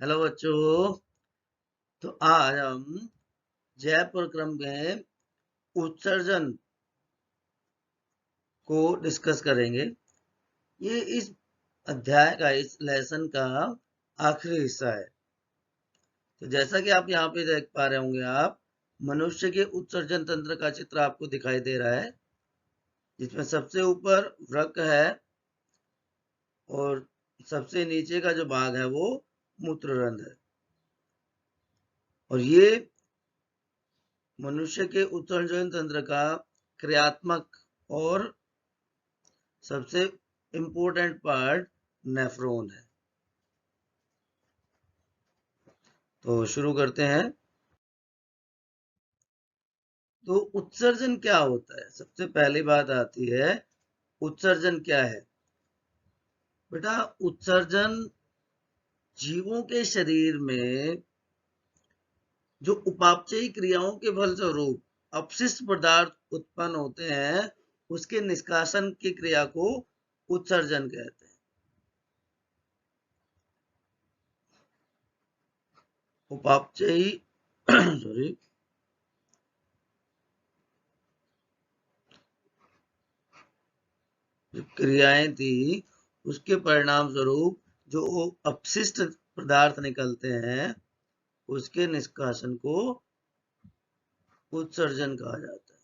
Hello बच्चों। तो आज हम जयपुर क्रम में उत्सर्जन को डिस्कस करेंगे। ये इस अध्याय का, इस लेसन का आखिरी हिस्सा है। तो जैसा कि आप यहाँ पे देख पा रहे होंगे, आप मनुष्य के उत्सर्जन तंत्र का चित्र आपको दिखाई दे रहा है, जिसमें सबसे ऊपर वृक्क है और सबसे नीचे का जो भाग है वो मूत्ररंध्र है। और ये मनुष्य के उत्सर्जन तंत्र का क्रियात्मक और सबसे इम्पोर्टेंट पार्ट नेफ्रॉन है। तो शुरू करते हैं। तो उत्सर्जन क्या होता है? सबसे पहली बात आती है, उत्सर्जन क्या है? बेटा, उत्सर्जन जीवों के शरीर में जो उपापचयी क्रियाओं के फलस्वरूप अपशिष्ट पदार्थ उत्पन्न होते हैं, उसके निष्कासन की क्रिया को उत्सर्जन कहते हैं। उपापचयी सॉरी जो क्रियाएं थी, उसके परिणाम स्वरूप जो अपशिष्ट पदार्थ निकलते हैं, उसके निष्कासन को उत्सर्जन कहा जाता है।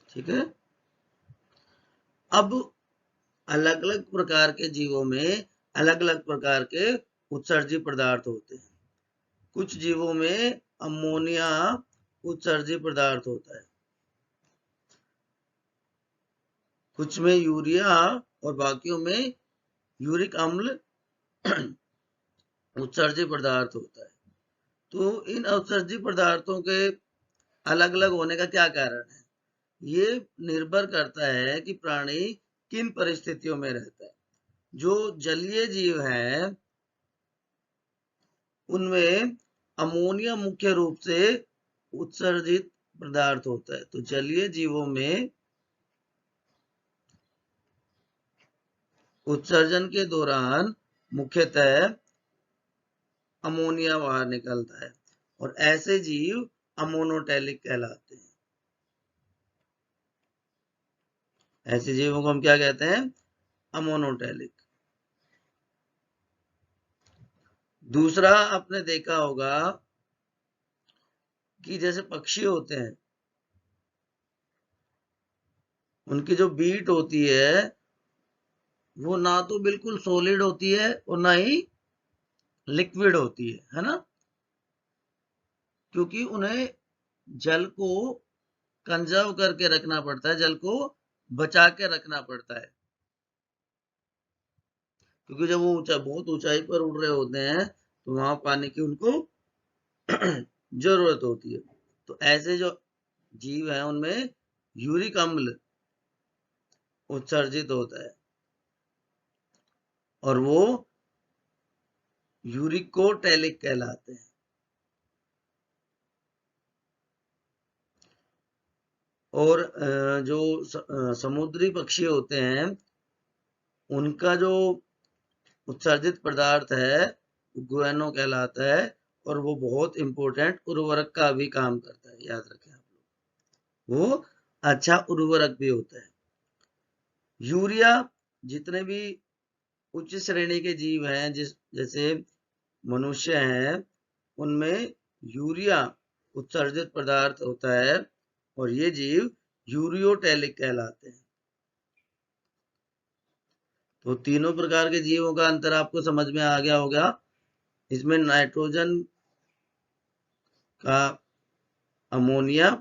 ठीक है। अब अलग अलग प्रकार के जीवों में अलग अलग प्रकार के उत्सर्जी पदार्थ होते हैं। कुछ जीवों में अमोनिया उत्सर्जी पदार्थ होता है, कुछ में यूरिया और बाकियों में यूरिक अम्ल उत्सर्जी पदार्थ होता है। तो इन उत्सर्जी पदार्थों के अलग अलग होने का क्या कारण है? ये निर्भर करता है कि प्राणी किन परिस्थितियों में रहता है। जो जलीय जीव हैं, उनमें अमोनिया मुख्य रूप से उत्सर्जित पदार्थ होता है। तो जलीय जीवों में उत्सर्जन के दौरान मुख्यतः अमोनिया बाहर निकलता है और ऐसे जीव अमोनोटेलिक कहलाते हैं। ऐसे जीवों को हम क्या कहते हैं? अमोनोटेलिक। दूसरा, आपने देखा होगा कि जैसे पक्षी होते हैं, उनकी जो बीट होती है वो ना तो बिल्कुल सॉलिड होती है और ना ही लिक्विड होती है ना? क्योंकि उन्हें जल को कंजर्व करके रखना पड़ता है, जल को बचा के रखना पड़ता है। क्योंकि जब वो बहुत ऊंचाई पर उड़ रहे होते हैं, तो वहां पानी की उनको जरूरत होती है। तो ऐसे जो जीव हैं, उनमें यूरिक अम्ल उत्सर्जित होता है और वो यूरिकोटेलिक कहलाते हैं। और जो समुद्री पक्षी होते हैं, उनका जो उत्सर्जित पदार्थ है गुएनो कहलाता है और वो बहुत इंपॉर्टेंट उर्वरक का भी काम करता है। याद रखें आप लोग, वो अच्छा उर्वरक भी होता है। यूरिया, जितने भी उच्च श्रेणी के जीव हैं, जैसे मनुष्य हैं, उनमें यूरिया उत्सर्जित पदार्थ होता है और ये जीव यूरियोटेलिक कहलाते हैं। तो तीनों प्रकार के जीवों का अंतर आपको समझ में आ गया होगा। इसमें नाइट्रोजन का अमोनिया,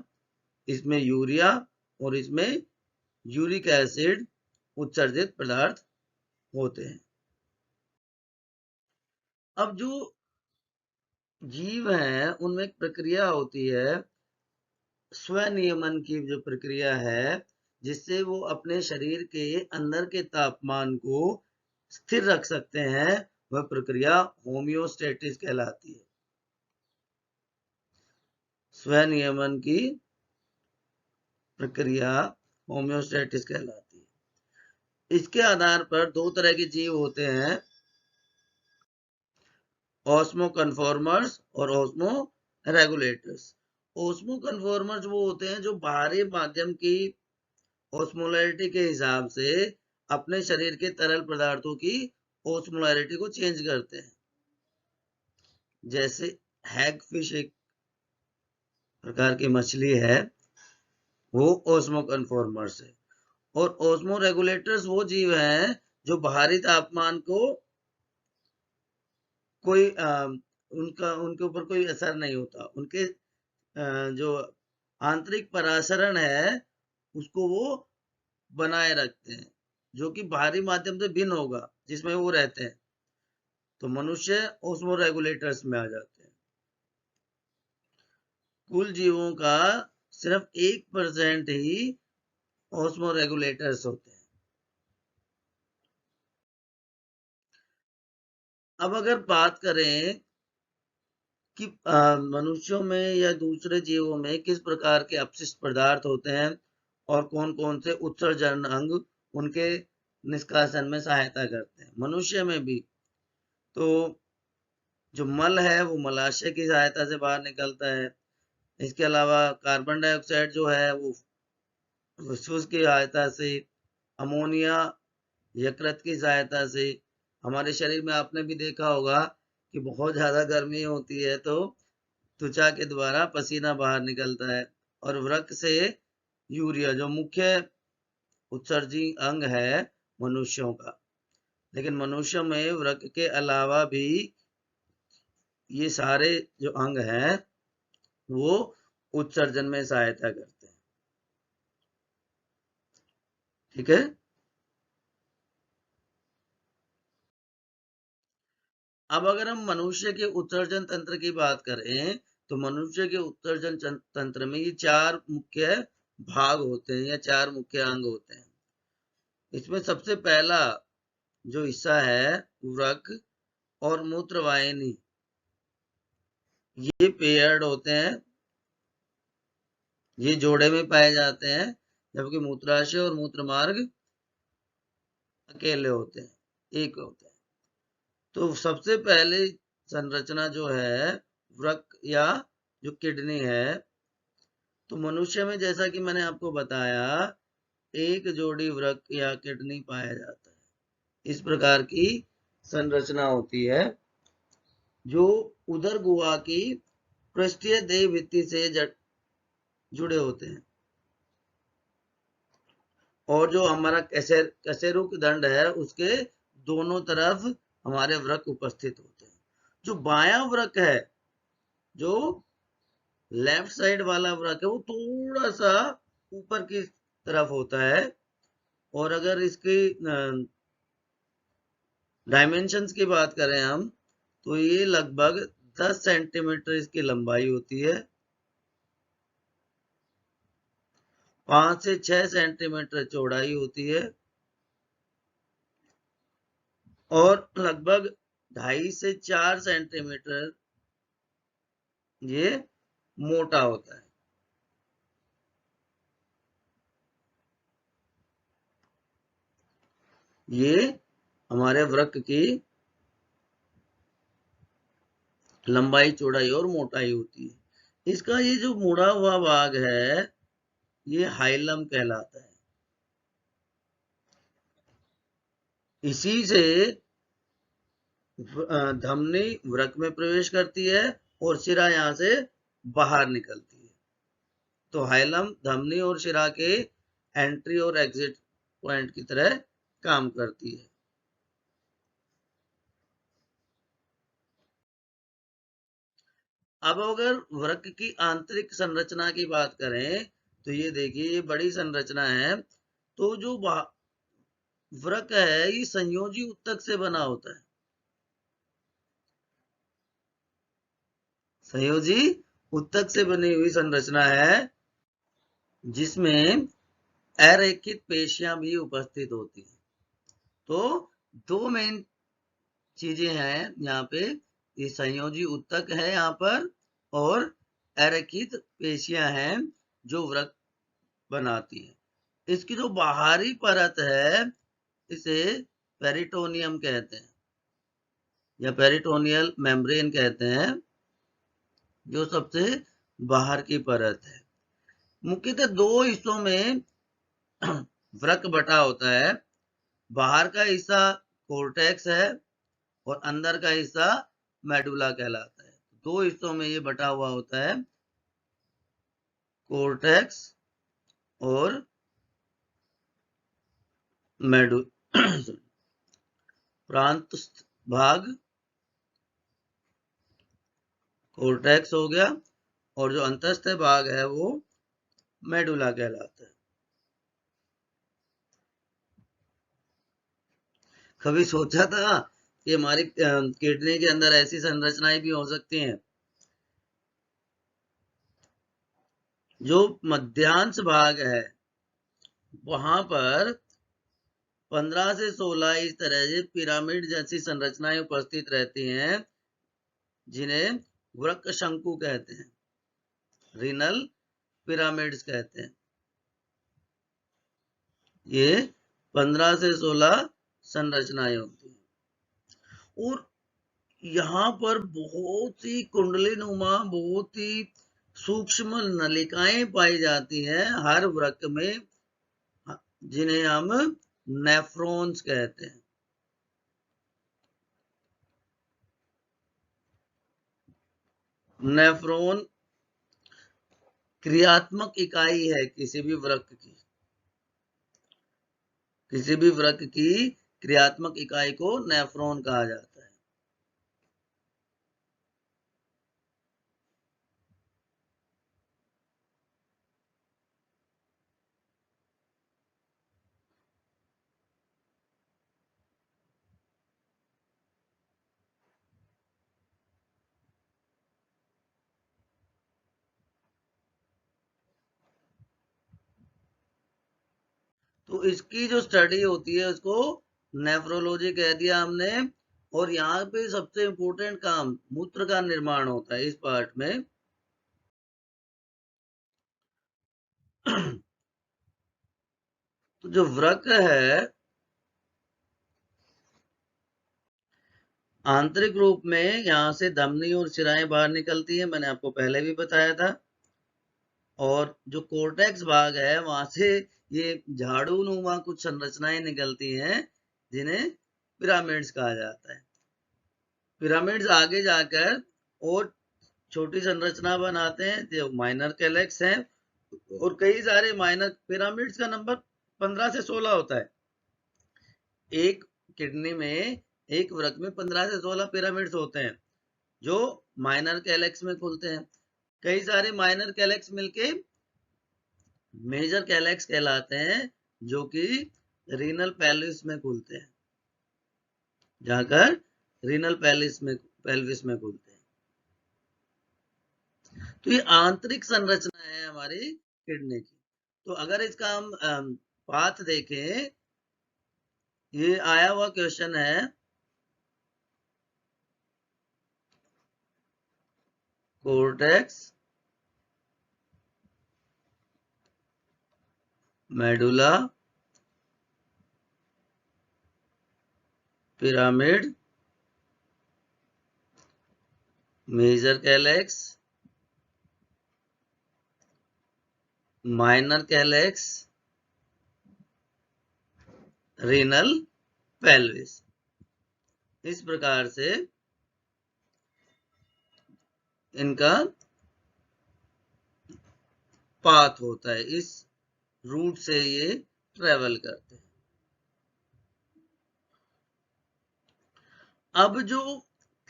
इसमें यूरिया और इसमें यूरिक एसिड उत्सर्जित पदार्थ होते हैं। अब जो जीव हैं, उनमें एक प्रक्रिया होती है, स्वनियमन की जो प्रक्रिया है, जिससे वो अपने शरीर के अंदर के तापमान को स्थिर रख सकते हैं, वह प्रक्रिया होमियोस्टेसिस कहलाती है। स्वनियमन की प्रक्रिया होमियोस्टेसिस कहलाती है। इसके आधार पर दो तरह के जीव होते हैं, ऑस्मो कन्फॉर्मर्स और ऑस्मो रेगुलेटर्स। ऑस्मो कन्फॉर्मर्स वो होते हैं जो बाहरी माध्यम की ऑस्मोलैरिटी के हिसाब से अपने शरीर के तरल पदार्थों की ऑस्मोलैरिटी को चेंज करते हैं। जैसे हैगफिश एक प्रकार की मछली है, वो ऑस्मो कन्फॉर्मर्स है। और ऑस्मो रेगुलेटर्स वो जीव हैं जो बाहरी तापमान को कोई उनके ऊपर कोई असर नहीं होता, उनके जो आंतरिक परासरण है उसको वो बनाए रखते हैं, जो कि बाहरी माध्यम से भिन्न होगा जिसमें वो रहते हैं। तो मनुष्य ऑस्मो रेगुलेटर्स में आ जाते हैं। कुल जीवों का सिर्फ 1% ही ऑस्मो रेगुलेटर्स होते हैं। अब अगर बात करें कि मनुष्यों में या दूसरे जीवों में किस प्रकार के अपशिष्ट पदार्थ होते हैं और कौन कौन से उत्सर्जन अंग उनके निष्कासन में सहायता करते हैं। मनुष्य में भी तो जो मल है वो मलाशय की सहायता से बाहर निकलता है। इसके अलावा कार्बन डाइऑक्साइड जो है वो फुसफुस की सहायता से, अमोनिया यकृत की सहायता से। हमारे शरीर में आपने भी देखा होगा कि बहुत ज्यादा गर्मी होती है तो त्वचा के द्वारा पसीना बाहर निकलता है। और वृक्क से यूरिया जो मुख्य उत्सर्जी अंग है मनुष्यों का। लेकिन मनुष्यों में वृक्क के अलावा भी ये सारे जो अंग हैं वो उत्सर्जन में सहायता करते हैं। ठीक है। अब अगर हम मनुष्य के उत्सर्जन तंत्र की बात करें तो मनुष्य के उत्सर्जन तंत्र में ये 4 मुख्य भाग होते हैं या 4 मुख्य अंग होते हैं। इसमें सबसे पहला जो हिस्सा है वृक्क और मूत्रवाहिनी, ये पेयर्ड होते हैं, ये जोड़े में पाए जाते हैं, जबकि मूत्राशय और मूत्र मार्ग अकेले होते हैं, एक होते हैं। तो सबसे पहले संरचना जो है वृक्क या जो किडनी है, तो मनुष्य में जैसा कि मैंने आपको बताया एक जोड़ी वृक्क या किडनी पाया जाता है। इस प्रकार की संरचना होती है जो उदर गुहा की पृष्ठीय देह भित्ति से जुड़े होते हैं। और जो हमारा कशेरुक दंड है उसके दोनों तरफ हमारे वृक्क उपस्थित होते हैं। जो बायां वृक्क है, जो लेफ्ट साइड वाला वृक्क है, वो थोड़ा सा ऊपर की तरफ होता है। और अगर इसकी डायमेंशंस की बात करें हम तो ये लगभग 10 सेंटीमीटर इसकी लंबाई होती है, 5 से 6 सेंटीमीटर चौड़ाई होती है और लगभग 2.5 से 4 सेंटीमीटर ये मोटा होता है। ये हमारे वृक्क की लंबाई चौड़ाई और मोटाई होती है। इसका ये जो मुड़ा हुआ भाग है ये हाइलम कहलाता है। इसी से धमनी वृक्क में प्रवेश करती है और शिरा यहाँ से बाहर निकलती है। तो हाइलम धमनी और शिरा के एंट्री और एग्जिट पॉइंट की तरह काम करती है। अब अगर वृक्क की आंतरिक संरचना की बात करें तो ये देखिए ये बड़ी संरचना है। तो जो वृक्क है ये संयोजी उत्तक से बना होता है। संयोजी उत्तक से बनी हुई संरचना है जिसमें अरेखित पेशियां भी उपस्थित होती हैं। तो दो मेन चीजें हैं यहाँ पे, ये संयोजी उत्तक है यहाँ पर और अरेखित पेशियां हैं जो वृक्क बनाती है। इसकी जो बाहरी परत है इसे पेरिटोनियम कहते हैं या पेरिटोनियल मेम्ब्रेन कहते हैं, जो सबसे बाहर की परत है। मुख्यतः दो हिस्सों में वृक्क बटा होता है। बाहर का हिस्सा कोर्टेक्स है और अंदर का हिस्सा मेडुला कहलाता है। दो हिस्सों में ये बटा हुआ होता है, कोर्टेक्स और मेडु प्रांतस्थ भाग कोर्टेक्स हो गया और जो अंतस्थ भाग है वो मेडुला कहलाता है। कभी सोचा था कि हमारी किडनी के अंदर ऐसी संरचनाएं भी हो सकती हैं? जो मध्यांश भाग है वहां पर 15 से 16 इस तरह से पिरामिड जैसी संरचनाएं उपस्थित रहती हैं, जिन्हें वृक्क शंकु कहते हैं, रीनल पिरामिड्स कहते हैं। ये 15 से 16 संरचनाएं होती हैं और यहाँ पर बहुत ही कुंडली नुमा, बहुत ही सूक्ष्म नलिकाएं पाई जाती हैं हर वृक्क में, जिन्हें हम नेफ्रॉन्स कहते हैं। नेफ्रॉन क्रियात्मक इकाई है किसी भी वृक्क की। किसी भी वृक्क की क्रियात्मक इकाई को नेफ्रॉन कहा जाता है। तो इसकी जो स्टडी होती है उसको नेफ्रोलॉजी कह दिया हमने। और यहाँ पे सबसे इम्पोर्टेंट काम मूत्र का निर्माण होता है इस पार्ट में। तो जो वृक्क है आंतरिक रूप में यहाँ से धमनी और शिराएं बाहर निकलती है, मैंने आपको पहले भी बताया था। और जो कोर्टेक्स भाग है वहां से ये झाड़ू नुमा कुछ संरचनाएं निकलती हैं, जिन्हें पिरामिड्स कहा जाता है। पिरामिड्स आगे जाकर और छोटी संरचना बनाते हैं जो माइनर कैलेक्स हैं, और कई सारे माइनर पिरामिड्स का नंबर 15 से 16 होता है। एक किडनी में, एक वृक्क में 15 से 16 पिरामिड्स होते हैं जो माइनर कैलेक्स में खुलते हैं। कई सारे माइनर कैलेक्स मिलके मेजर कैलेक्स कहलाते हैं, जो कि रीनल पेल्विस में खुलते हैं, जाकर रीनल पेल्विस में खुलते हैं। तो ये आंतरिक संरचना है हमारी किडनी की। तो अगर इसका हम पाथ देखें, ये आया हुआ क्वेश्चन है, cortex, medulla, pyramid, major calyx, minor calyx, renal pelvis. इस प्रकार से इनका पाथ होता है, इस रूट से ये ट्रेवल करते हैं। अब जो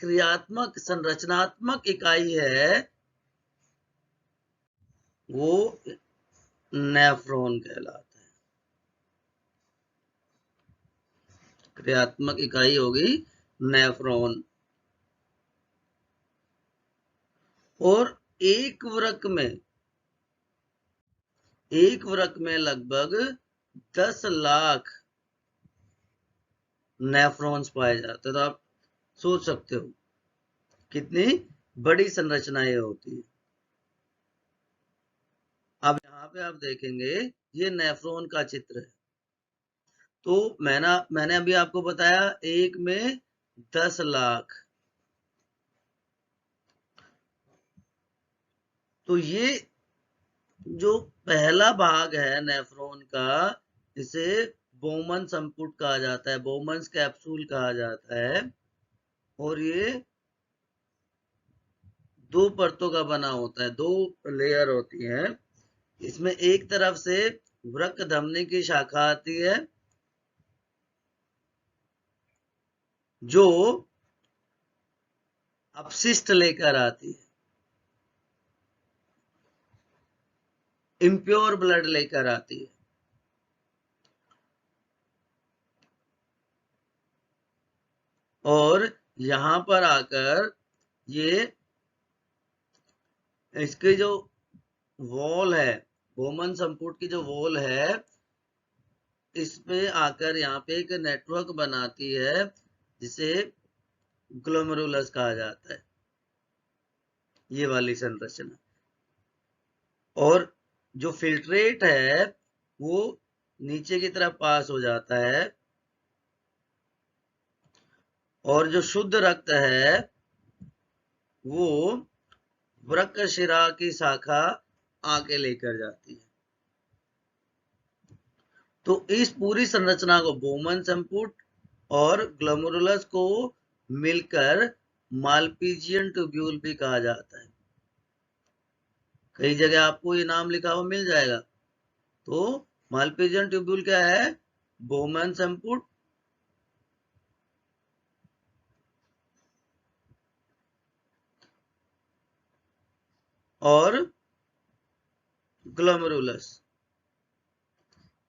क्रियात्मक संरचनात्मक इकाई है वो नेफ्रॉन कहलाता है। क्रियात्मक इकाई होगी नेफ्रॉन। और एक वृक्क में लगभग 10 लाख नेफ्रॉन्स पाए जाते हैं। तो आप सोच सकते हो कितनी बड़ी संरचना ये होती है। अब यहाँ पे आप देखेंगे ये नेफ्रॉन का चित्र है। तो मैंने अभी आपको बताया 1 में 10 लाख। तो ये जो पहला भाग है नेफ्रॉन का, इसे बोमन संपुट कहा जाता है, बोमन्स कैप्सूल कहा जाता है। और ये 2 परतों का बना होता है, 2 लेयर होती हैं। इसमें एक तरफ से वृक्क धमनी की शाखा आती है, जो अपशिष्ट लेकर आती है, इम्प्योर ब्लड लेकर आती है। और यहां पर आकर ये इसके जो वॉल है, बोमन संपुट की जो वॉल है, इसमें आकर यहाँ पे एक नेटवर्क बनाती है, जिसे ग्लोमेरुलस कहा जाता है, ये वाली संरचना। और जो फिल्ट्रेट है वो नीचे की तरफ पास हो जाता है, और जो शुद्ध रक्त है वो वृक्क शिरा की शाखा आके लेकर जाती है। तो इस पूरी संरचना को बोमन संपुट और ग्लोमेरुलस को मिलकर मालपीजियन ट्यूब्यूल भी कहा जाता है। कई जगह आपको ये नाम लिखा हुआ मिल जाएगा। तो मालपीजियन ट्यूब्यूल क्या है? बोमन संपुट और ग्लोमेरुलस,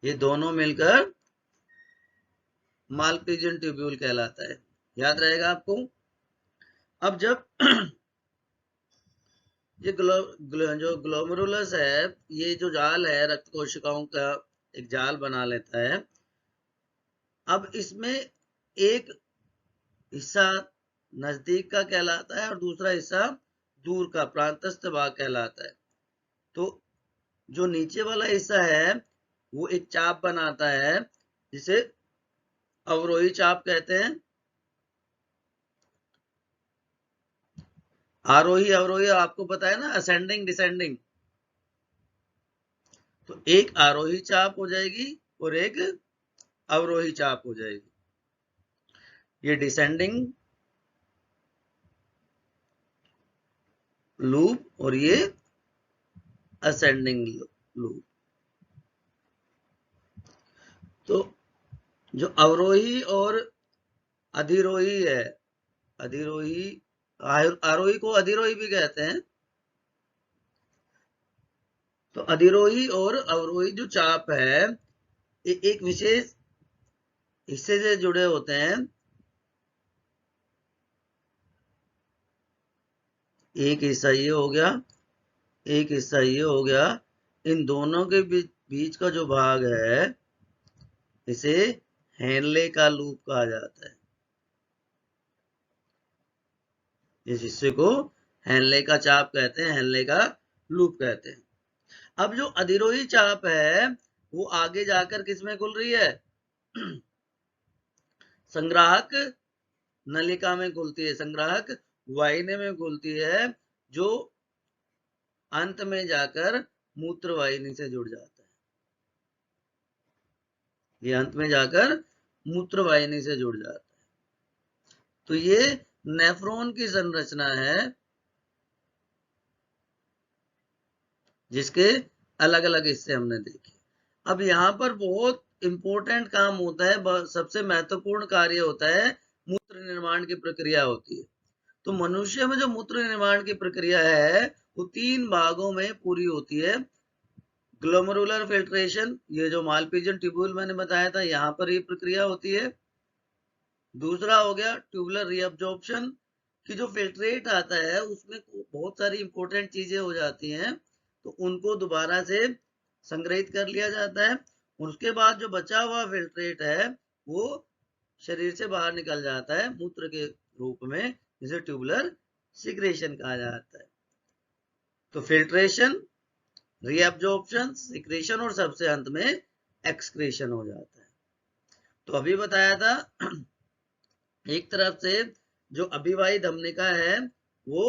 ये दोनों मिलकर मालपीजियन ट्यूब्यूल कहलाता है। याद रहेगा आपको। अब जब ये जो ग्लोमेरुलस है, ये जो जाल है रक्त कोशिकाओं का एक जाल बना लेता है। अब इसमें एक हिस्सा नजदीक का कहलाता है और दूसरा हिस्सा दूर का प्रांतस्थ भाग कहलाता है। तो जो नीचे वाला हिस्सा है वो एक चाप बनाता है, जिसे अवरोही चाप कहते हैं। आरोही अवरोही आपको पता है ना, असेंडिंग डिसेंडिंग। तो एक आरोही चाप हो जाएगी और एक अवरोही चाप हो जाएगी। ये डिसेंडिंग लूप और ये असेंडिंग लूप। तो जो अवरोही और अधिरोही है, अधिरोही आरोही को अधिरोही भी कहते हैं। तो अधिरोही और अवरोही जो चाप है, एक विशेष हिस्से से जुड़े होते हैं। एक हिस्सा ये हो गया, एक हिस्सा ये हो गया। इन दोनों के बीच का जो भाग है, इसे हेनले का लूप कहा जाता है। इस हिस्से को हेनले का चाप कहते हैं, हेनले का लूप कहते हैं। अब जो अधिरोही चाप है वो आगे जाकर किसमें खुल रही है? संग्राहक नलिका में खुलती है, संग्राहक वाहिनी में खुलती है, जो अंत में जाकर मूत्र वाहिनी से जुड़ जाता है। ये अंत में जाकर मूत्र वाहिनी से जुड़ जाता है। तो ये नेफ्रॉन की संरचना है, जिसके अलग अलग हिस्से हमने देखे। अब यहाँ पर बहुत इंपॉर्टेंट काम होता है, सबसे महत्वपूर्ण कार्य होता है, मूत्र निर्माण की प्रक्रिया होती है। तो मनुष्य में जो मूत्र निर्माण की प्रक्रिया है वो 3 भागों में पूरी होती है। ग्लोमेरुलर फिल्ट्रेशन, ये जो मालपीजियन ट्यूब्यूल मैंने बताया था, यहाँ पर ये प्रक्रिया होती है। दूसरा हो गया ट्यूबुलर रीअब्जॉर्प्शन, कि जो फिल्ट्रेट आता है उसमें बहुत सारी इंपॉर्टेंट चीजें हो जाती हैं, तो उनको दोबारा से संग्रहित कर लिया जाता है। उसके बाद जो बचा हुआ फिल्ट्रेट है वो शरीर से बाहर निकल जाता है मूत्र के रूप में, जिसे ट्यूबुलर सिक्रेशन कहा जाता है। तो फिल्ट्रेशन, रीअब्जॉर्प्शन, सिक्रेशन और सबसे अंत में एक्सक्रीशन हो जाता है। तो अभी बताया था एक तरफ से जो अभिवाही धमनिका है वो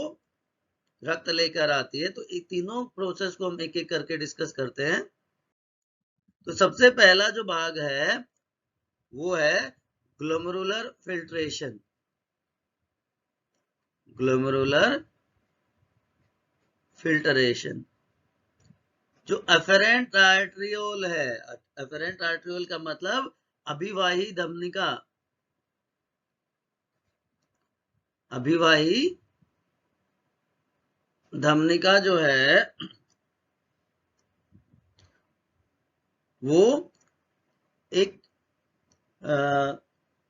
रक्त लेकर आती है। तो इन तीनों प्रोसेस को हम एक एक करके डिस्कस करते हैं। तो सबसे पहला जो भाग है वो है ग्लोमेरुलर फिल्ट्रेशन। ग्लोमेरुलर फिल्ट्रेशन जो अफेरेंट आर्ट्रियोल है, अफेरेंट आर्ट्रियोल का मतलब अभिवाही धमनिका, अभिवाही धमनिका जो है वो एक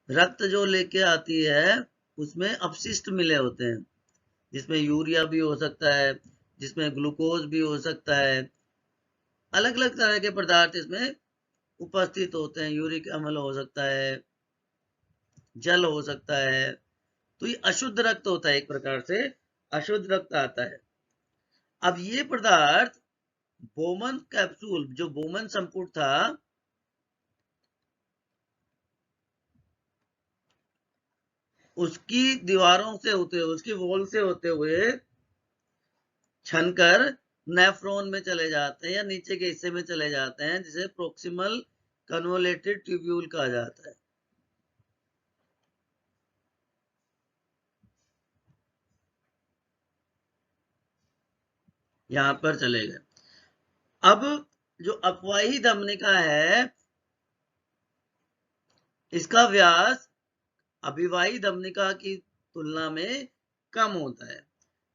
रक्त जो लेके आती है उसमें अपशिष्ट मिले होते हैं, जिसमें यूरिया भी हो सकता है, जिसमें ग्लूकोज भी हो सकता है, अलग अलग तरह के पदार्थ इसमें उपस्थित होते हैं। यूरिक अम्ल हो सकता है, जल हो सकता है। तो ये अशुद्ध रक्त होता है, एक प्रकार से अशुद्ध रक्त आता है। अब ये पदार्थ बोमन कैप्सूल, जो बोमन संपुट था, उसकी दीवारों से होते हुए, उसकी वॉल से होते हुए छनकर नेफ्रॉन में चले जाते हैं या नीचे के हिस्से में चले जाते हैं, जिसे प्रोक्सिमल कन्वोलेटेड ट्यूब्यूल कहा जाता है। यहां पर चले गए। अब जो अपवाही धमनिका है इसका व्यास अभिवाही धमनिका की तुलना में कम होता है,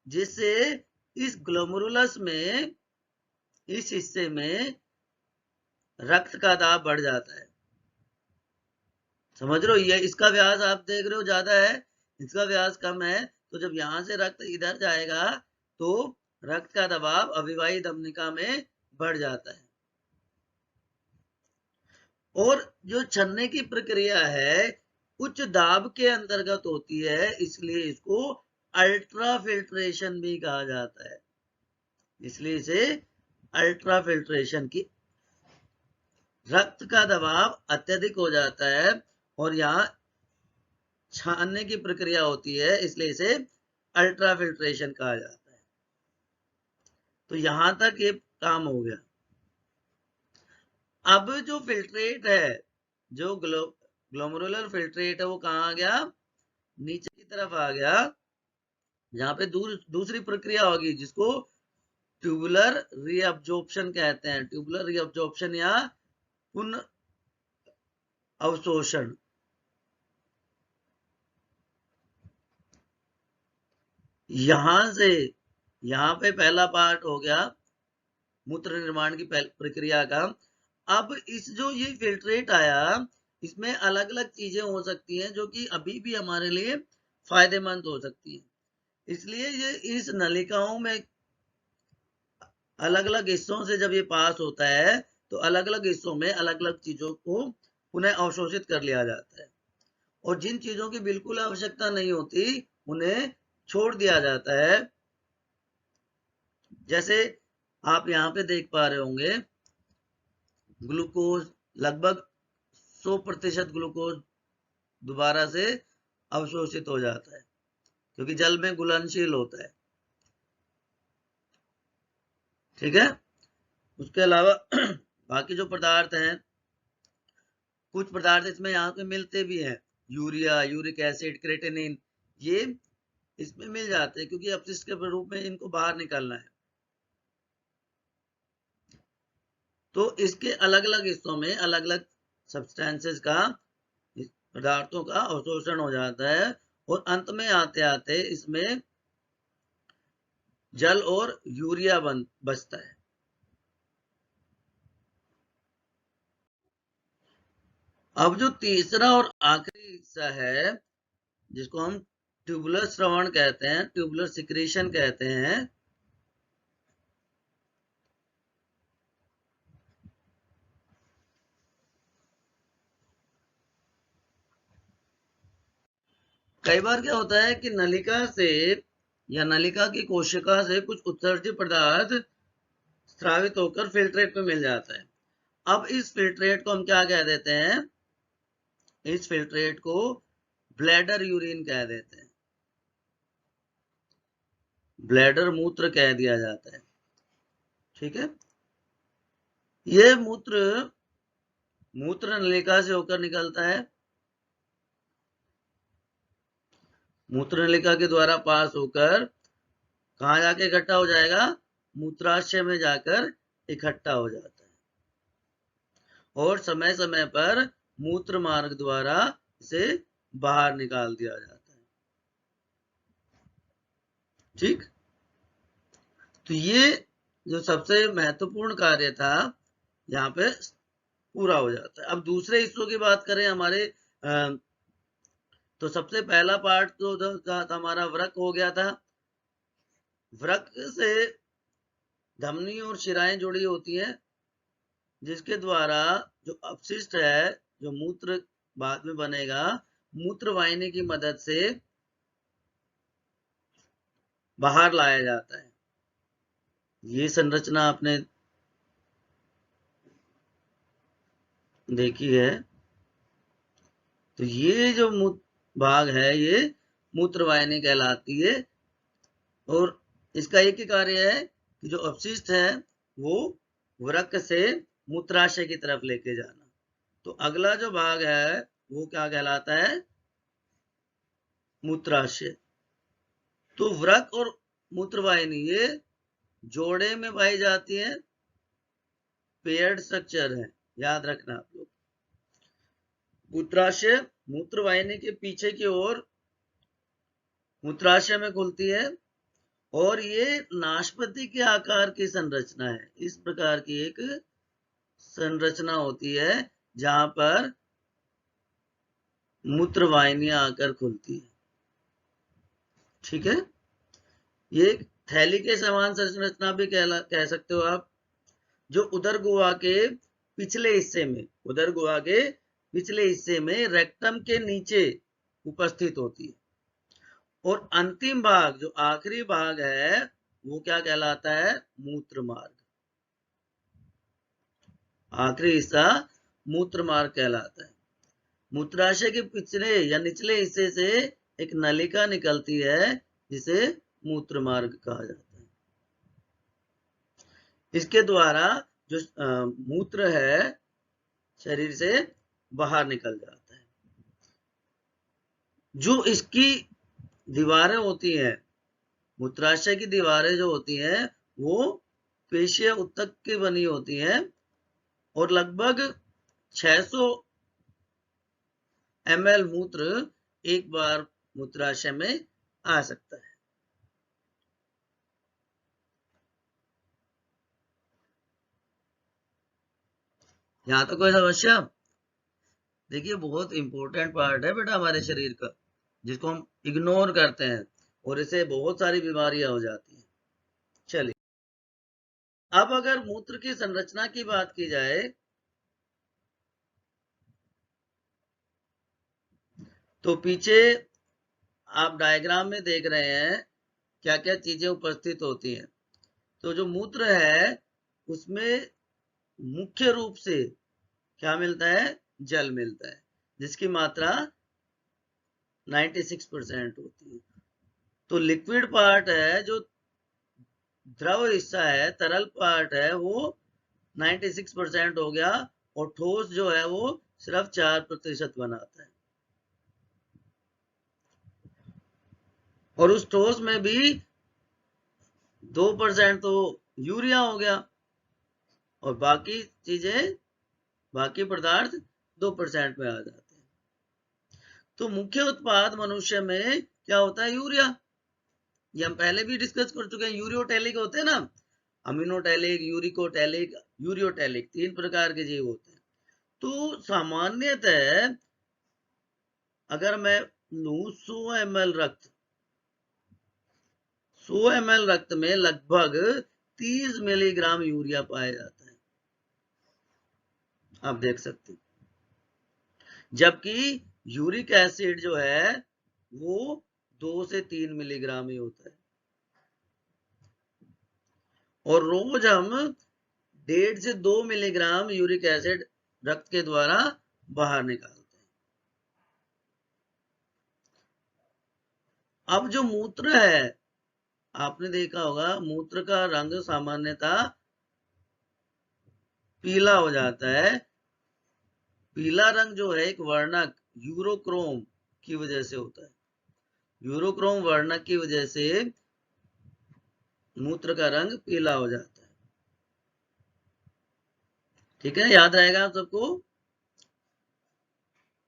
जिससे इस ग्लोमेरुलस में, इस हिस्से में रक्त का दाब बढ़ जाता है। समझ रहे हो? ये इसका व्यास आप देख रहे हो ज्यादा है, इसका व्यास कम है। तो जब यहां से रक्त इधर जाएगा तो रक्त का दबाव अभिवाही धमनिका में बढ़ जाता है। और जो छनने की प्रक्रिया है उच्च दाब के अंतर्गत होती है, इसलिए इसको अल्ट्रा फिल्ट्रेशन भी कहा जाता है। इसलिए इसे अल्ट्रा फिल्ट्रेशन की, रक्त का दबाव अत्यधिक हो जाता है और यहाँ छानने की प्रक्रिया होती है, इसलिए इसे अल्ट्रा फिल्ट्रेशन कहा जाता है। तो यहां तक ये काम हो गया। अब जो फिल्ट्रेट है, जो ग्लोमेरुलर फिल्ट्रेट है, वो कहाँ आ गया? नीचे की तरफ आ गया, जहां पे दूसरी प्रक्रिया होगी जिसको ट्यूबुलर रीअब्जॉर्प्शन कहते हैं। ट्यूबुलर रीअब्जॉर्प्शन या पुनः अवशोषण। यहां से, यहां पे पहला पार्ट हो गया मूत्र निर्माण की प्रक्रिया का। अब इस जो ये फिल्ट्रेट आया, इसमें अलग अलग चीजें हो सकती हैं जो कि अभी भी हमारे लिए फायदेमंद हो सकती है। इसलिए ये इस नलिकाओं में अलग अलग हिस्सों से जब ये पास होता है तो अलग अलग हिस्सों में अलग अलग चीजों को पुनः अवशोषित कर लिया जाता है, और जिन चीजों की बिल्कुल आवश्यकता नहीं होती उन्हें छोड़ दिया जाता है। जैसे आप यहाँ पे देख पा रहे होंगे, ग्लूकोज लगभग 100% ग्लूकोज दोबारा से अवशोषित हो जाता है, क्योंकि जल में घुलनशील होता है। ठीक है। उसके अलावा बाकी जो पदार्थ हैं, कुछ पदार्थ इसमें यहाँ पे मिलते भी हैं, यूरिया, यूरिक एसिड, क्रेटिनिन, ये इसमें मिल जाते हैं क्योंकि अपशिष्ट के रूप में इनको बाहर निकालना है। तो इसके अलग अलग हिस्सों में अलग अलग सब्सटेंसेस का, पदार्थों का अवशोषण हो जाता है, और अंत में आते आते इसमें जल और यूरिया बचता है। अब जो तीसरा और आखिरी हिस्सा है जिसको हम ट्यूबुलर स्रवण कहते हैं, ट्यूबुलर सिक्रीशन कहते हैं, कई बार क्या होता है कि नलिका से या नलिका की कोशिका से कुछ उत्सर्जित पदार्थ स्रावित होकर फिल्ट्रेट में मिल जाता है। अब इस फिल्ट्रेट को हम क्या कह देते हैं? इस फिल्ट्रेट को ब्लैडर यूरिन कह देते हैं, ब्लैडर मूत्र कह दिया जाता है। ठीक है, ये मूत्र मूत्र नलिका से होकर निकलता है, मूत्र नलिका के द्वारा पास होकर कहाँ जाके इकट्ठा हो जाएगा, मूत्राशय में जाकर इकट्ठा हो जाता है और समय समय पर मूत्र मार्ग द्वारा इसे बाहर निकाल दिया जाता है। ठीक, तो ये जो सबसे महत्वपूर्ण कार्य था यहाँ पे पूरा हो जाता है। अब दूसरे हिस्सों की बात करें हमारे तो सबसे पहला पार्ट तो हमारा वृक्क हो गया था। वृक्क से धमनी और शिराएं जुड़ी होती हैं, जिसके द्वारा जो अपशिष्ट है, जो मूत्र बाद में बनेगा, मूत्र वाहिनी की मदद से बाहर लाया जाता है। ये संरचना आपने देखी है। तो ये जो भाग है ये मूत्रवाहिनी कहलाती है और इसका एक ही कार्य है कि जो अपशिष्ट है वो वृक्क से मूत्राशय की तरफ लेके जाना। तो अगला जो भाग है वो क्या कहलाता है, मूत्राशय। तो वृक्क और मूत्रवाहिनी ये जोड़े में पाई जाती है, पेयर्ड स्ट्रक्चर है, याद रखना आप लोग। मूत्राशय मूत्रवाहिनी के पीछे की ओर मूत्राशय में खुलती है और ये नाशपति के आकार की संरचना है। इस प्रकार की एक संरचना होती है जहां पर मूत्रवाहिनियां आकर खुलती है। ठीक है, ये थैली के समान संरचना भी कह सकते हो आप, जो उदर गुहा के पिछले हिस्से में, उदर गुहा के पिछले हिस्से में रेक्टम के नीचे उपस्थित होती है और अंतिम भाग जो आखिरी भाग है वो क्या कहलाता है, मूत्र मार्ग। आखिरी हिस्सा मूत्र मार्ग कहलाता है। मूत्राशय के पिछले या निचले हिस्से से एक नलिका निकलती है जिसे मूत्र मार्ग कहा जाता है। इसके द्वारा जो मूत्र है शरीर से बाहर निकल जाता है। जो इसकी दीवारें होती हैं, मूत्राशय की दीवारें जो होती हैं वो पेशीय उत्तक की बनी होती हैं और लगभग 600 ml मूत्र एक बार मूत्राशय में आ सकता है। यहां तो कोई समस्या? देखिए, बहुत इंपॉर्टेंट पार्ट है बेटा हमारे शरीर का, जिसको हम इग्नोर करते हैं और इससे बहुत सारी बीमारियां हो जाती हैं। चलिए, अब अगर मूत्र की संरचना की बात की जाए तो पीछे आप डायग्राम में देख रहे हैं क्या क्या चीजें उपस्थित होती हैं। तो जो मूत्र है उसमें मुख्य रूप से क्या मिलता है, जल मिलता है, जिसकी मात्रा 96% होती है। तो लिक्विड पार्ट है, जो द्रव हिस्सा है, तरल पार्ट है, वो 96% हो गया और ठोस जो है वो सिर्फ 4% बनाता है। और उस ठोस में भी 2% तो यूरिया हो गया और बाकी चीजें, बाकी पदार्थ 2% में आ जाते हैं। तो मुख्य उत्पाद मनुष्य में क्या होता है, यूरिया। ये हम पहले भी डिस्कस कर चुके हैं। यूरियोटैलिक होते हैं ना, अमीनोटैलिक, यूरिकोटैलिक, यूरियोटैलिक, 3 प्रकार के जीव होते हैं। तो सामान्यतः अगर मैं लूं 100 ml रक्त, 100 ml रक्त में लगभग 30 मिलीग्राम यूरिया पाया जाता है, आप देख सकते हैं। जबकि यूरिक एसिड जो है वो 2 से 3 मिलीग्राम ही होता है और रोज हम 1.5 से 2 मिलीग्राम यूरिक एसिड रक्त के द्वारा बाहर निकालते हैं। अब जो मूत्र है, आपने देखा होगा मूत्र का रंग सामान्यतः पीला हो जाता है। पीला रंग जो है एक वर्णक यूरोक्रोम की वजह से होता है। यूरोक्रोम वर्णक की वजह से मूत्र का रंग पीला हो जाता है। ठीक है, याद रहेगा आप सबको।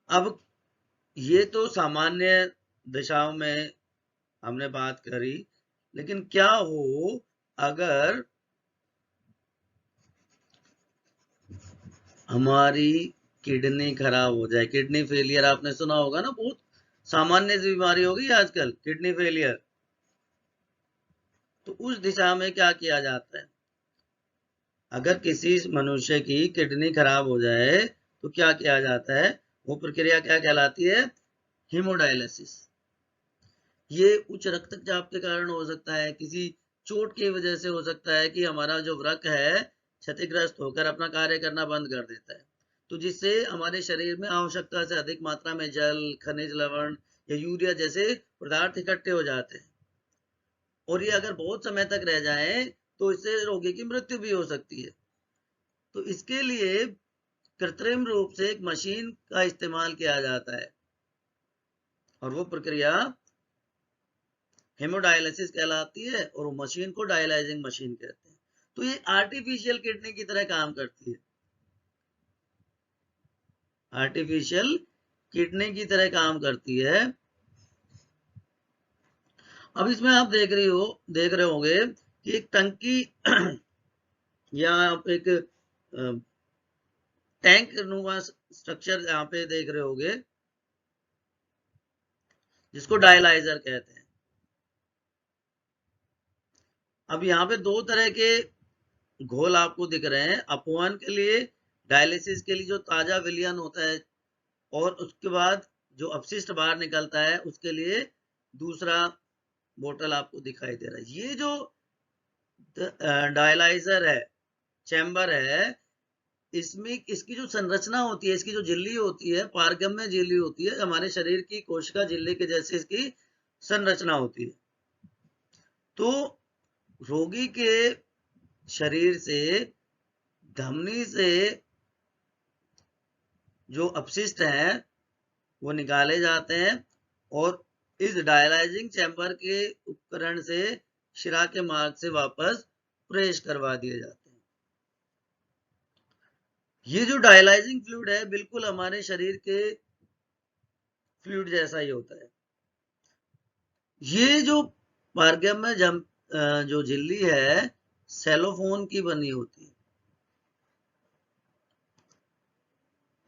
अब ये तो सामान्य दिशाओं में हमने बात करी, लेकिन क्या हो अगर हमारी किडनी खराब हो जाए? किडनी फेलियर आपने सुना होगा ना, बहुत सामान्य बीमारी होगी आजकल किडनी फेलियर। तो उस दिशा में क्या किया जाता है? अगर किसी मनुष्य की किडनी खराब हो जाए तो क्या किया जाता है? वो प्रक्रिया क्या कहलाती है? हीमोडायलिसिस। ये उच्च रक्तचाप के कारण हो सकता है, किसी चोट की वजह से हो सकता है कि हमारा जो वृक्क है क्षतिग्रस्त होकर अपना कार्य करना बंद कर देता है, तो जिससे हमारे शरीर में आवश्यकता से अधिक मात्रा में जल, खनिज लवण या यूरिया जैसे पदार्थ इकट्ठे हो जाते हैं, और ये अगर बहुत समय तक रह जाए तो इससे रोगी की मृत्यु भी हो सकती है। तो इसके लिए कृत्रिम रूप से एक मशीन का इस्तेमाल किया जाता है, और वो प्रक्रिया हेमोडायलिसिस कहलाती है, और वो मशीन को डायलाइजिंग मशीन कहते हैं। तो ये आर्टिफिशियल किडनी की तरह काम करती है, आर्टिफिशियल किडनी की तरह काम करती है। अब इसमें आप देख रहे होंगे कि एक टंकी या आप एक टैंक नुमा स्ट्रक्चर यहाँ पे देख रहे होंगे, जिसको डायलाइजर कहते हैं। अब यहाँ पे दो तरह के घोल आपको दिख रहे हैं। अपवन के लिए, डायलिसिस के लिए जो ताजा विलयन होता है, और उसके बाद जो अपशिष्ट बाहर निकलता है उसके लिए दूसरा बोतल आपको दिखाई दे रहा है। ये जो डायलाइजर है, चैम्बर है, इसमें इसकी जो संरचना होती है, इसकी जो झिल्ली होती है, पारगम्य झिल्ली होती है, हमारे शरीर की कोशिका झिल्ली के जैसे इसकी संरचना होती है। तो रोगी के शरीर से, धमनी से जो अपशिष्ट हैं वो निकाले जाते हैं, और इस डायलाइजिंग चैम्बर के उपकरण से शिरा के मार्ग से वापस प्रवेश करवा दिए जाते हैं। ये जो डायलाइजिंग फ्लूइड है बिल्कुल हमारे शरीर के फ्लूइड जैसा ही होता है। ये जो पारगम्य जो झिल्ली है सेलोफोन की बनी होती है।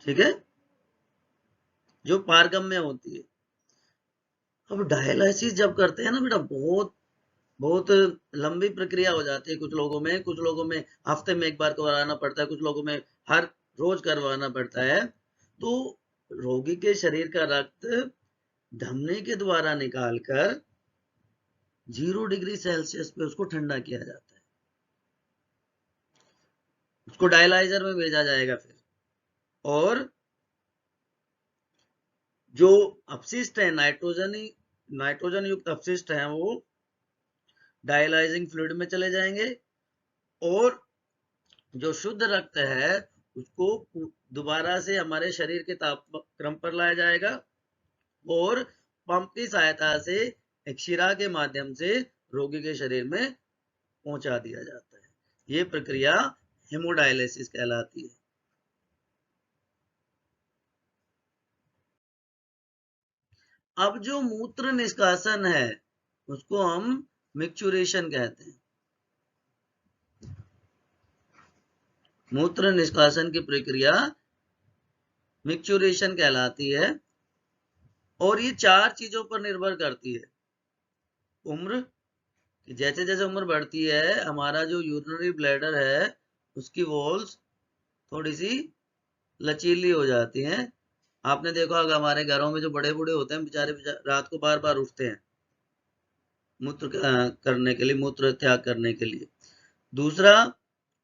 ठीक है, जो पारगम्य होती है। अब डायलिसिस जब करते हैं ना बेटा, बहुत बहुत लंबी प्रक्रिया हो जाती है। कुछ लोगों में हफ्ते में एक बार करवाना पड़ता है, कुछ लोगों में हर रोज करवाना पड़ता है। तो रोगी के शरीर का रक्त धमनी के द्वारा निकालकर 0 डिग्री सेल्सियस पे उसको ठंडा किया जाता है, उसको डायलाइजर में भेजा जाएगा फिर, और जो अपशिष्ट है, नाइट्रोजन युक्त अपशिष्ट है, वो डायलाइजिंग फ्लूइड में चले जाएंगे, और जो शुद्ध रक्त है उसको दोबारा से हमारे शरीर के तापक्रम पर लाया जाएगा, और पंप की सहायता से एक शिरा के माध्यम से रोगी के शरीर में पहुंचा दिया जाता है। ये प्रक्रिया हेमोडायलिसिस कहलाती है। अब जो मूत्र निष्कासन है उसको हम मिक्चुरेशन कहते हैं। मूत्र निष्कासन की प्रक्रिया मिक्चुरेशन कहलाती है, और ये 4 चीजों पर निर्भर करती है। उम्र, जैसे जैसे उम्र बढ़ती है हमारा जो यूरिनरी ब्लैडर है उसकी वॉल्स थोड़ी सी लचीली हो जाती हैं। आपने देखा होगा हमारे घरों में जो बड़े बूढ़े होते हैं बेचारे रात को बार बार उठते हैं मूत्र करने के लिए, मूत्र त्याग करने के लिए। दूसरा,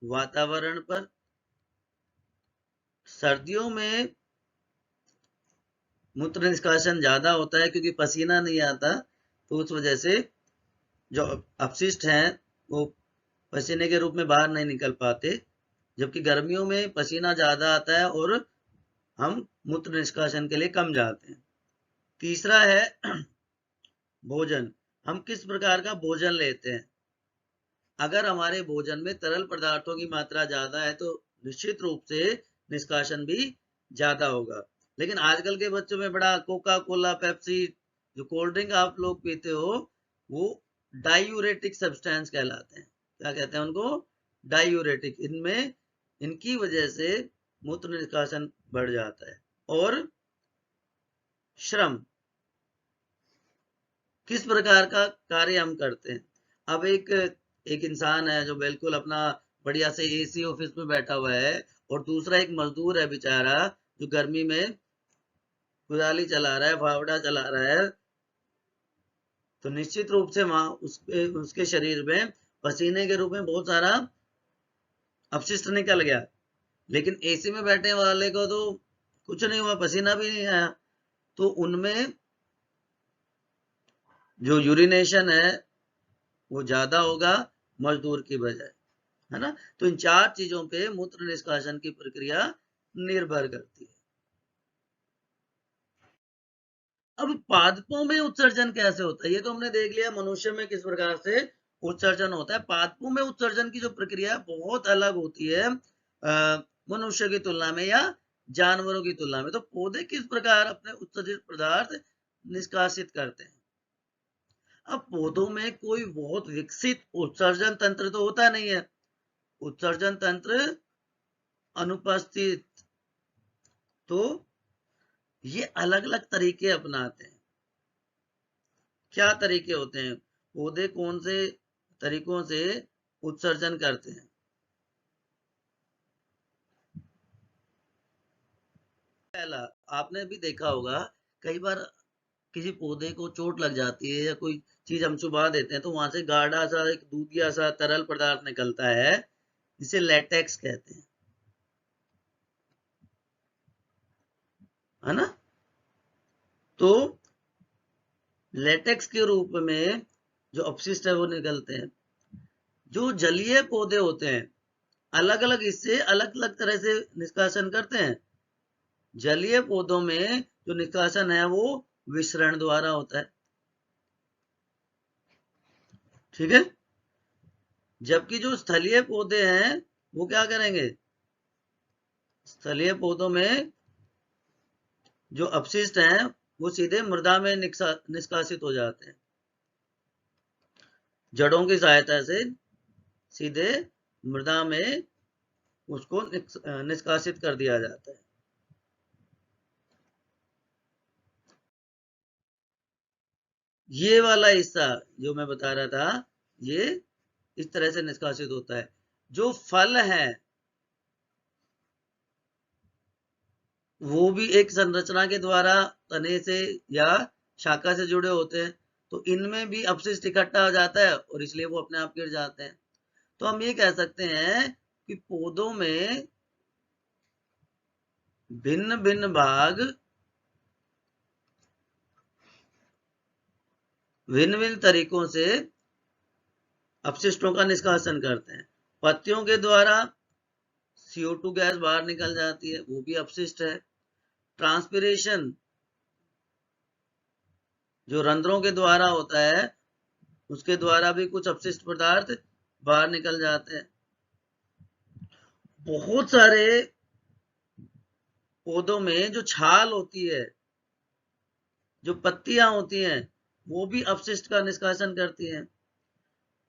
वातावरण पर, सर्दियों में मूत्र निष्कासन ज्यादा होता है क्योंकि पसीना नहीं आता, तो उस वजह से जो अपशिष्ट हैं वो पसीने के रूप में बाहर नहीं निकल पाते, जबकि गर्मियों में पसीना ज्यादा आता है और हम मूत्र निष्कासन के लिए कम जाते हैं। तीसरा है भोजन। हम किस प्रकार का भोजन लेते हैं। अगर हमारे भोजन में तरल पदार्थों की मात्रा ज्यादा है तो निश्चित रूप से निष्कासन भी ज्यादा होगा। लेकिन आजकल के बच्चों में बड़ा कोका कोला, पेप्सी, जो कोल्ड ड्रिंक आप लोग पीते हो, वो डायूरेटिक सब्सटेंस कहलाते हैं। क्या कहते हैं उनको? डायूरेटिक। इनमें इनकी वजह से मूत्र निष्कासन बढ़ जाता है। और श्रम, किस प्रकार का कार्य हम करते हैं। अब एक इंसान है जो बिल्कुल अपना बढ़िया से एसी ऑफिस में बैठा हुआ है, और दूसरा एक मजदूर है बेचारा जो गर्मी में कुदाली चला रहा है, फावड़ा चला रहा है, तो निश्चित रूप से वहां उसके शरीर में पसीने के रूप में बहुत सारा अपशिष्ट निकल गया। लेकिन एसी में बैठने वाले को तो कुछ नहीं हुआ, पसीना भी नहीं आया। तो उनमें जो यूरिनेशन है वो ज्यादा होगा मजदूर की बजाय, है ना। तो इन चार चीजों पे मूत्र निष्कासन की प्रक्रिया निर्भर करती है। अब पादपों में उत्सर्जन कैसे होता है, ये तो हमने देख लिया मनुष्य में किस प्रकार से उत्सर्जन होता है। पादपों में उत्सर्जन की जो प्रक्रिया बहुत अलग होती है मनुष्य की तुलना में या जानवरों की तुलना में। तो पौधे किस प्रकार अपने उत्सर्जित पदार्थ निष्कासित करते हैं। अब पौधों में कोई बहुत विकसित उत्सर्जन तंत्र तो होता नहीं है, उत्सर्जन तंत्र अनुपस्थित। तो ये अलग अलग तरीके अपनाते हैं। क्या तरीके होते हैं, पौधे कौन से तरीकों से उत्सर्जन करते हैं। पहला, आपने भी देखा होगा कई बार किसी पौधे को चोट लग जाती है या कोई चीज हम चुबा देते हैं तो वहां से गाढ़ा सा एक दूधिया सा तरल पदार्थ निकलता है, जिसे लेटेक्स कहते हैं, है ना। तो लेटेक्स के रूप में जो अपशिष्ट है वो निकलते हैं। जो जलीय पौधे होते हैं अलग अलग हिस्से अलग अलग तरह से निष्कासन करते हैं। जलीय पौधों में जो निष्कासन है वो विसरण द्वारा होता है, ठीक है। जबकि जो स्थलीय पौधे हैं वो क्या करेंगे, स्थलीय पौधों में जो अपशिष्ट हैं वो सीधे मृदा में निष्कासित हो जाते हैं, जड़ों की सहायता से सीधे मृदा में उसको निष्कासित कर दिया जाता है। ये वाला हिस्सा जो मैं बता रहा था ये इस तरह से निष्कासित होता है। जो फल है वो भी एक संरचना के द्वारा तने से या शाखा से जुड़े होते हैं, तो इनमें भी अपशिष्ट इकट्ठा हो जाता है और इसलिए वो अपने आप गिर जाते हैं। तो हम ये कह सकते हैं कि पौधों में भिन्न भिन्न भाग भिन्न भिन्न तरीकों से अपशिष्टों का निष्कासन करते हैं। पत्तियों के द्वारा CO2 गैस बाहर निकल जाती है, वो भी अपशिष्ट है। ट्रांसपिरेशन जो रंध्रों के द्वारा होता है उसके द्वारा भी कुछ अपशिष्ट पदार्थ बाहर निकल जाते हैं। बहुत सारे पौधों में जो छाल होती है, जो पत्तियां होती हैं, वो भी अपशिष्ट का निष्कासन करती हैं।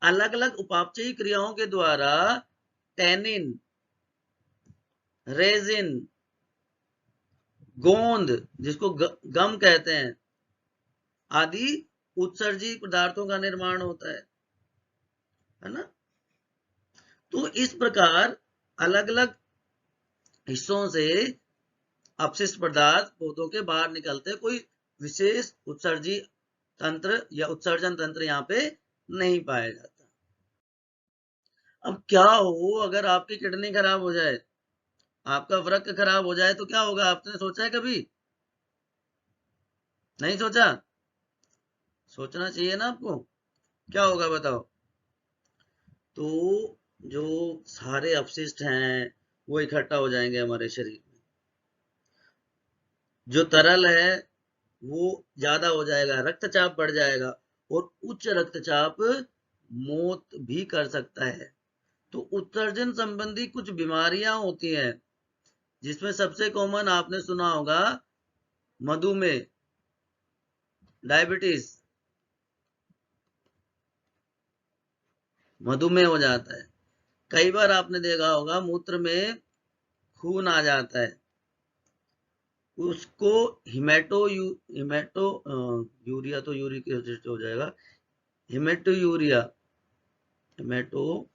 अलग अलग उपापचयी क्रियाओं के द्वारा टैनिन, रेजिन, गोंद जिसको गम कहते हैं, आदि उत्सर्जित पदार्थों का निर्माण होता है ना। तो इस प्रकार अलग अलग हिस्सों से अपशिष्ट पदार्थ पौधों के बाहर निकलते हैं। कोई विशेष उत्सर्जी तंत्र या उत्सर्जन तंत्र यहाँ पे नहीं पाया जाता। अब क्या हो अगर आपकी किडनी खराब हो जाए, आपका वृक्क खराब हो जाए तो क्या होगा, आपने सोचा है कभी? नहीं सोचा? सोचना चाहिए ना आपको, क्या होगा बताओ। तो जो सारे अपशिष्ट हैं वो इकट्ठा हो जाएंगे हमारे शरीर में, जो तरल है वो ज्यादा हो जाएगा, रक्तचाप बढ़ जाएगा, और उच्च रक्तचाप मौत भी कर सकता है। तो उत्सर्जन संबंधी कुछ बीमारियां होती हैं, जिसमें सबसे कॉमन आपने सुना होगा मधुमेह, डायबिटीज, मधुमेह हो जाता है। कई बार आपने देखा होगा मूत्र में खून आ जाता है, उसको हिमेटो यूरिया, तो यूरिक एसिड हो जाएगा, हिमेटो यूरिया, हिमेटो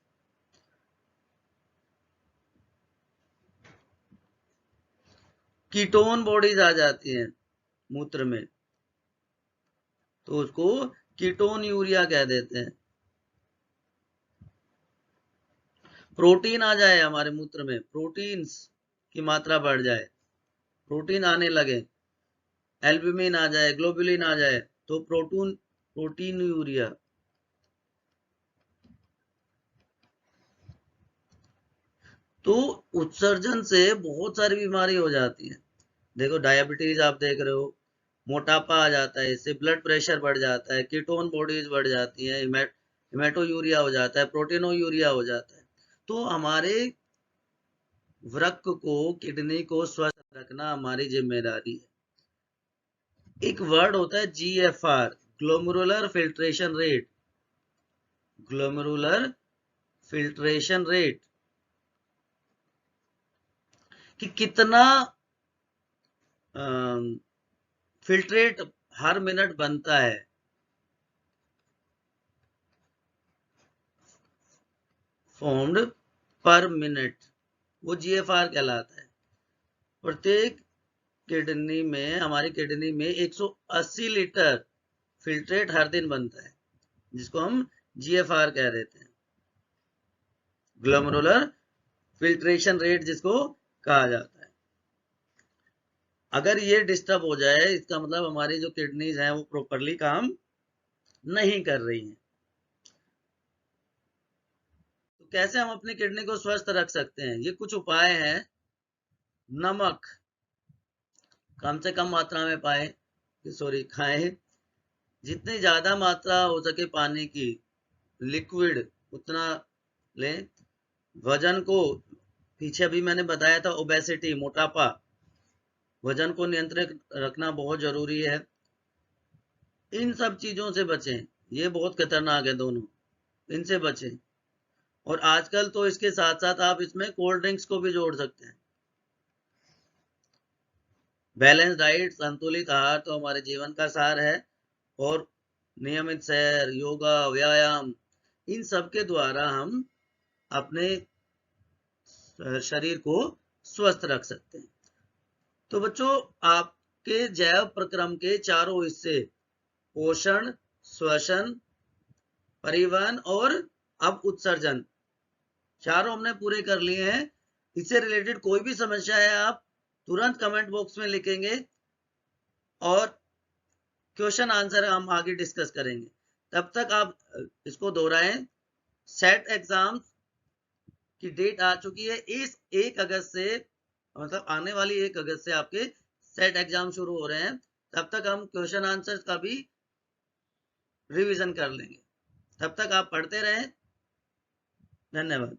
कीटोन बॉडीज आ जाती हैं मूत्र में, तो उसको कीटोन यूरिया कह देते हैं। प्रोटीन आ जाए हमारे मूत्र में, प्रोटीन्स की मात्रा बढ़ जाए, प्रोटीन आने लगे, एल्ब्यूमिन आ जाए, ग्लोबुलिन आ जाए, तो प्रोटीन यूरिया। तो उत्सर्जन से बहुत सारी बीमारी हो जाती है। देखो डायबिटीज आप देख रहे हो, मोटापा आ जाता है, इससे ब्लड प्रेशर बढ़ जाता है, कीटोन बॉडीज बढ़ जाती है, हिमेटो यूरिया हो जाता है, प्रोटीनो यूरिया हो जाता है। तो हमारे वृक्क को, किडनी को स्वस्थ रखना हमारी जिम्मेदारी है। एक वर्ड होता है GFR, glomerular filtration rate, glomerular filtration rate, कि कितना फिल्ट्रेट हर मिनट बनता है, फॉर्म्ड पर मिनट, वो GFR कहलाता है। प्रत्येक किडनी में, हमारी किडनी में 180 लीटर फिल्ट्रेट हर दिन बनता है, जिसको हम GFR कह देते हैं, ग्लोमेरुलर फिल्ट्रेशन रेट जिसको कहा जाता है। अगर ये डिस्टर्ब हो जाए, इसका मतलब हमारी जो किडनीज हैं वो प्रॉपरली काम नहीं कर रही हैं। तो कैसे हम अपनी किडनी को स्वस्थ रख सकते हैं? ये कुछ उपाय हैं। नमक कम से कम मात्रा में खाएं, जितनी ज्यादा मात्रा हो सके पानी की, लिक्विड उतना लें। वजन को, पीछे अभी मैंने बताया था ओबेसिटी, मोटापा, वजन को नियंत्रित रखना बहुत जरूरी है। इन सब चीजों से बचें, ये बहुत खतरनाक है दोनों, इनसे बचें। और आजकल तो इसके साथ साथ आप इसमें कोल्ड ड्रिंक्स को भी जोड़ सकते हैं। बैलेंस डाइट, संतुलित आहार तो हमारे जीवन का सार है, और नियमित सैर, योगा, व्यायाम, इन सब के द्वारा हम अपने शरीर को स्वस्थ रख सकते हैं। तो बच्चों, आपके जैव प्रक्रम के चारों हिस्से, पोषण, श्वसन, परिवहन और अब उत्सर्जन, चारों हमने पूरे कर लिए हैं। इससे रिलेटेड कोई भी समस्या है आप तुरंत कमेंट बॉक्स में लिखेंगे, और क्वेश्चन आंसर हम आगे डिस्कस करेंगे। तब तक आप इसको दोहराएं। सेट एग्जाम की डेट आ चुकी है, इस 1 अगस्त से, मतलब आने वाली 1 अगस्त से आपके सेट एग्जाम शुरू हो रहे हैं। तब तक हम क्वेश्चन आंसर्स का भी रिवीजन कर लेंगे। तब तक आप पढ़ते रहें। धन्यवाद।